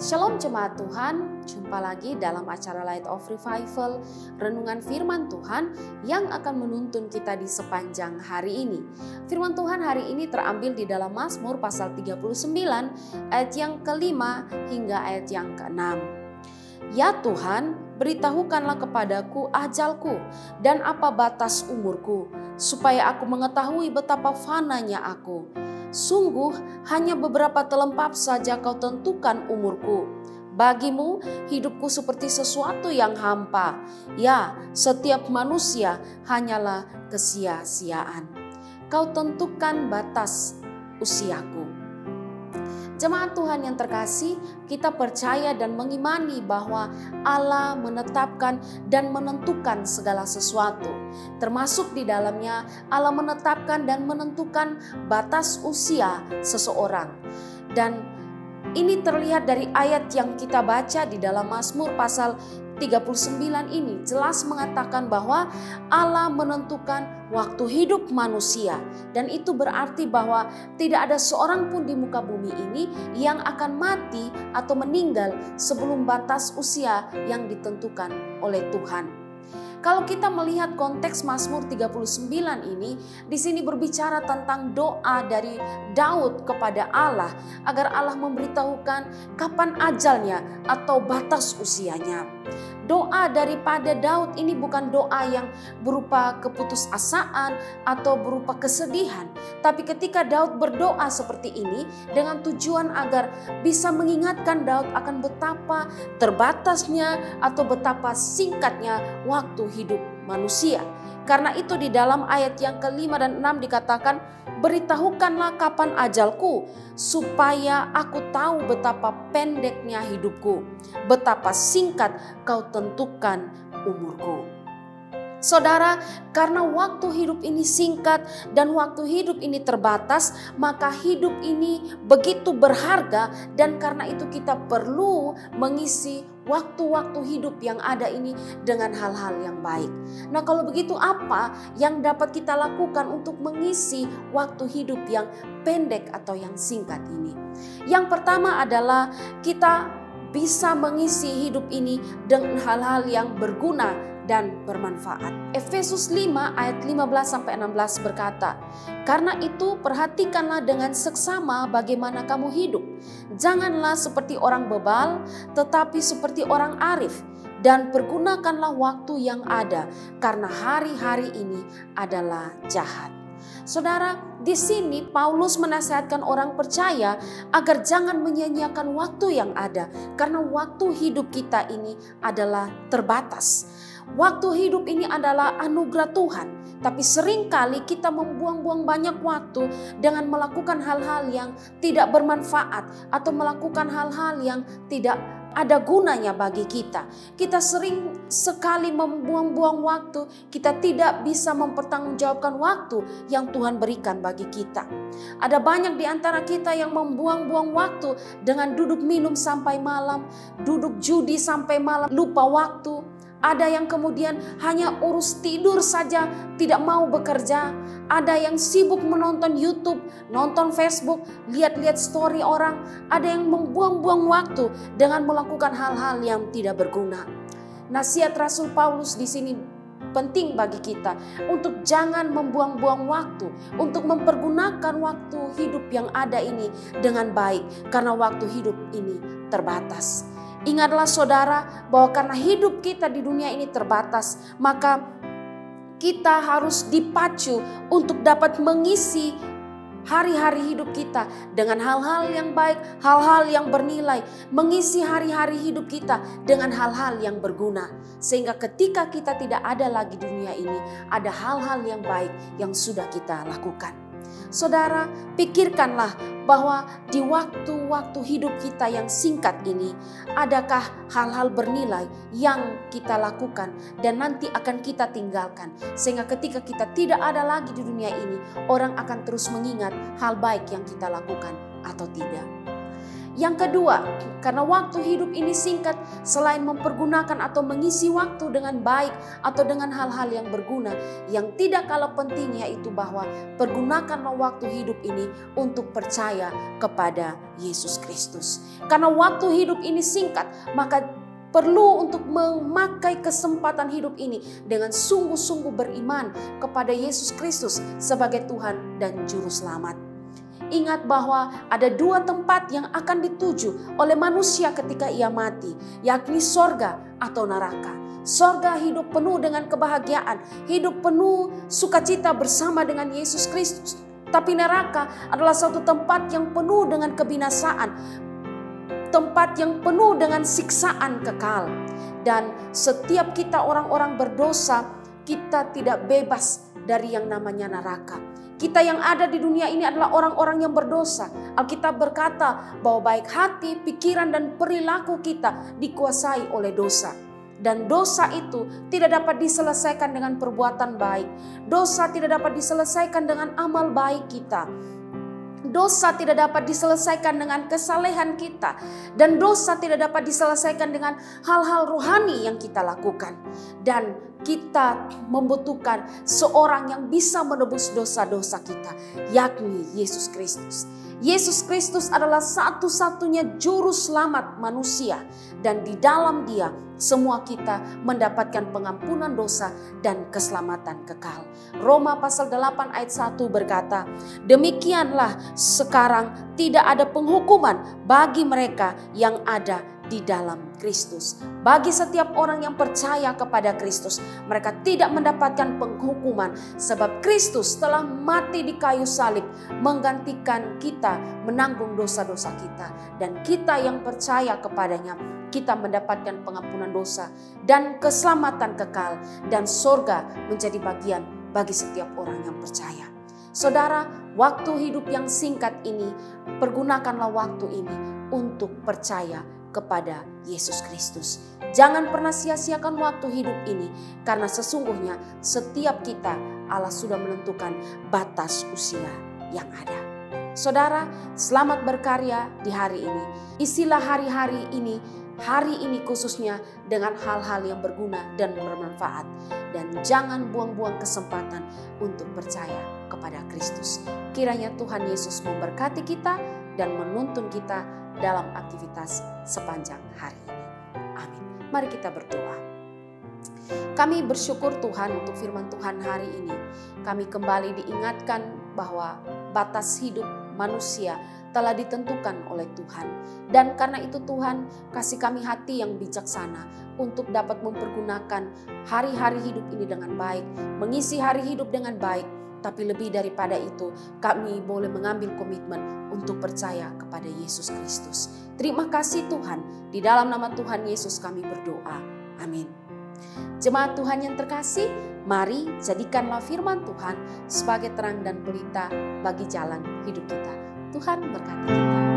Shalom jemaat Tuhan, jumpa lagi dalam acara Light of Revival, renungan firman Tuhan yang akan menuntun kita di sepanjang hari ini. Firman Tuhan hari ini terambil di dalam Mazmur pasal 39 ayat yang kelima hingga ayat yang keenam. Ya Tuhan, beritahukanlah kepadaku ajalku dan apa batas umurku, supaya aku mengetahui betapa fananya aku. Sungguh hanya beberapa telempap saja kau tentukan umurku. Bagimu hidupku seperti sesuatu yang hampa. Ya, setiap manusia hanyalah kesia-siaan. Kau tentukan batas usiaku. Jemaat Tuhan yang terkasih, kita percaya dan mengimani bahwa Allah menetapkan dan menentukan segala sesuatu. Termasuk di dalamnya Allah menetapkan dan menentukan batas usia seseorang. Dan ini terlihat dari ayat yang kita baca di dalam Mazmur pasal 39 ini jelas mengatakan bahwa Allah menentukan waktu hidup manusia, dan itu berarti bahwa tidak ada seorang pun di muka bumi ini yang akan mati atau meninggal sebelum batas usia yang ditentukan oleh Tuhan. Kalau kita melihat konteks Mazmur 39 ini, di sini berbicara tentang doa dari Daud kepada Allah agar Allah memberitahukan kapan ajalnya atau batas usianya. Doa daripada Daud ini bukan doa yang berupa keputusasaan atau berupa kesedihan, tapi ketika Daud berdoa seperti ini dengan tujuan agar bisa mengingatkan Daud akan betapa terbatasnya atau betapa singkatnya waktu hidup manusia. Karena itu di dalam ayat yang kelima dan 6 dikatakan, beritahukanlah kapan ajalku, supaya aku tahu betapa pendeknya hidupku, betapa singkat kau tentukan umurku. Saudara, karena waktu hidup ini singkat dan waktu hidup ini terbatas, maka hidup ini begitu berharga, dan karena itu kita perlu mengisi waktu-waktu hidup yang ada ini dengan hal-hal yang baik. Nah, kalau begitu apa yang dapat kita lakukan untuk mengisi waktu hidup yang pendek atau yang singkat ini? Yang pertama adalah kita bisa mengisi hidup ini dengan hal-hal yang berguna dan bermanfaat. Efesus 5 ayat 15-16 berkata, karena itu perhatikanlah dengan seksama bagaimana kamu hidup. Janganlah seperti orang bebal, tetapi seperti orang arif. Dan pergunakanlah waktu yang ada, karena hari-hari ini adalah jahat. Saudara, di sini Paulus menasihatkan orang percaya agar jangan menyia-nyiakan waktu yang ada, karena waktu hidup kita ini adalah terbatas. Waktu hidup ini adalah anugerah Tuhan, tapi seringkali kita membuang-buang banyak waktu dengan melakukan hal-hal yang tidak bermanfaat atau melakukan hal-hal yang tidak ada gunanya bagi kita. Kita sering sekali membuang-buang waktu, kita tidak bisa mempertanggungjawabkan waktu yang Tuhan berikan bagi kita. Ada banyak di antara kita yang membuang-buang waktu dengan duduk minum sampai malam, duduk judi sampai malam, lupa waktu. Ada yang kemudian hanya urus tidur saja, tidak mau bekerja. Ada yang sibuk menonton YouTube, nonton Facebook, lihat-lihat story orang. Ada yang membuang-buang waktu dengan melakukan hal-hal yang tidak berguna. Nasihat Rasul Paulus di sini penting bagi kita untuk jangan membuang-buang waktu, untuk mempergunakan waktu hidup yang ada ini dengan baik, karena waktu hidup ini terbatas. Ingatlah saudara bahwa karena hidup kita di dunia ini terbatas, maka kita harus dipacu untuk dapat mengisi hari-hari hidup kita dengan hal-hal yang baik, hal-hal yang bernilai, mengisi hari-hari hidup kita dengan hal-hal yang berguna. Sehingga ketika kita tidak ada lagi di dunia ini, ada hal-hal yang baik yang sudah kita lakukan. Saudara, pikirkanlah bahwa di waktu-waktu hidup kita yang singkat ini, adakah hal-hal bernilai yang kita lakukan dan nanti akan kita tinggalkan. Sehingga ketika kita tidak ada lagi di dunia ini, orang akan terus mengingat hal baik yang kita lakukan atau tidak. Yang kedua, karena waktu hidup ini singkat, selain mempergunakan atau mengisi waktu dengan baik atau dengan hal-hal yang berguna, yang tidak kalah penting yaitu bahwa pergunakanlah waktu hidup ini untuk percaya kepada Yesus Kristus. Karena waktu hidup ini singkat, maka perlu untuk memakai kesempatan hidup ini dengan sungguh-sungguh beriman kepada Yesus Kristus sebagai Tuhan dan Juru Selamat. Ingat bahwa ada dua tempat yang akan dituju oleh manusia ketika ia mati, yakni sorga atau neraka. Sorga hidup penuh dengan kebahagiaan, hidup penuh sukacita bersama dengan Yesus Kristus. Tapi neraka adalah suatu tempat yang penuh dengan kebinasaan, tempat yang penuh dengan siksaan kekal. Dan setiap kita orang-orang berdosa, kita tidak bebas dari yang namanya neraka. Kita yang ada di dunia ini adalah orang-orang yang berdosa. Alkitab berkata bahwa baik hati, pikiran, dan perilaku kita dikuasai oleh dosa. Dan dosa itu tidak dapat diselesaikan dengan perbuatan baik. Dosa tidak dapat diselesaikan dengan amal baik kita. Dosa tidak dapat diselesaikan dengan kesalehan kita. Dan dosa tidak dapat diselesaikan dengan hal-hal rohani yang kita lakukan. Dan kita membutuhkan seorang yang bisa menebus dosa-dosa kita, yakni Yesus Kristus. Yesus Kristus adalah satu-satunya juru selamat manusia, dan di dalam Dia semua kita mendapatkan pengampunan dosa dan keselamatan kekal. Roma pasal 8 ayat 1 berkata, demikianlah sekarang tidak ada penghukuman bagi mereka yang ada di dalam Kristus. Bagi setiap orang yang percaya kepada Kristus, mereka tidak mendapatkan penghukuman sebab Kristus telah mati di kayu salib menggantikan kita menanggung dosa-dosa kita, dan kita yang percaya kepadanya kita mendapatkan pengampunan dosa dan keselamatan kekal, dan sorga menjadi bagian bagi setiap orang yang percaya. Saudara, waktu hidup yang singkat ini, pergunakanlah waktu ini untuk percaya kepada Yesus Kristus. Jangan pernah sia-siakan waktu hidup ini, karena sesungguhnya setiap kita Allah sudah menentukan batas usia yang ada. Saudara, selamat berkarya di hari ini. Isilah hari-hari ini khususnya dengan hal-hal yang berguna dan bermanfaat. Dan jangan buang-buang kesempatan untuk percaya kepada Kristus. Kiranya Tuhan Yesus memberkati kita dan menuntun kita dalam aktivitas sepanjang hari ini. Amin. Mari kita berdoa. Kami bersyukur Tuhan untuk firman Tuhan hari ini. Kami kembali diingatkan bahwa batas hidup manusia telah ditentukan oleh Tuhan. Dan karena itu Tuhan, kasih kami hati yang bijaksana untuk dapat mempergunakan hari-hari hidup ini dengan baik, mengisi hari hidup dengan baik. Tapi lebih daripada itu, kami boleh mengambil komitmen untuk percaya kepada Yesus Kristus. Terima kasih Tuhan, di dalam nama Tuhan Yesus kami berdoa. Amin. Jemaat Tuhan yang terkasih, mari jadikanlah firman Tuhan sebagai terang dan pelita bagi jalan hidup kita. Tuhan berkati kita.